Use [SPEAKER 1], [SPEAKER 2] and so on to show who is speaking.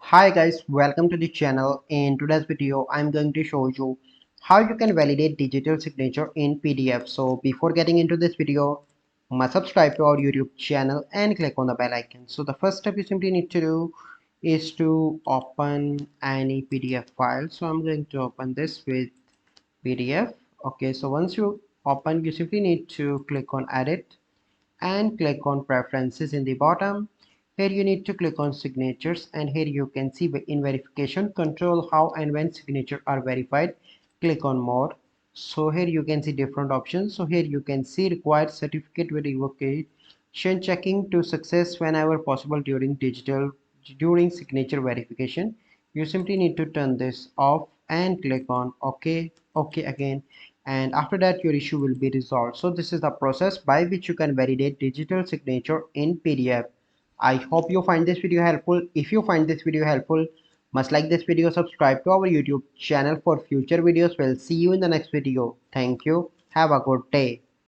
[SPEAKER 1] Hi guys, welcome to the channel. In today's video I'm going to show you how you can validate digital signature in PDF. So before getting into this video, must subscribe to our YouTube channel and click on the bell icon. So the first step you simply need to do is to open any PDF file. So I'm going to open this with PDF. Okay, so once you open, you simply need to click on edit and click on preferences in the bottom. Here you need to click on signatures, and here you can see in verification control how and when signature are verified. Click on more. So here you can see different options. So here you can see required certificate verification checking to success whenever possible during signature verification. You simply need to turn this off and click on OK again, and after that your issue will be resolved. So this is the process by which you can validate digital signature in PDF. I hope you find this video helpful. If you find this video helpful, must like this video, subscribe to our YouTube channel for future videos. We'll see you in the next video. Thank you. Have a good day.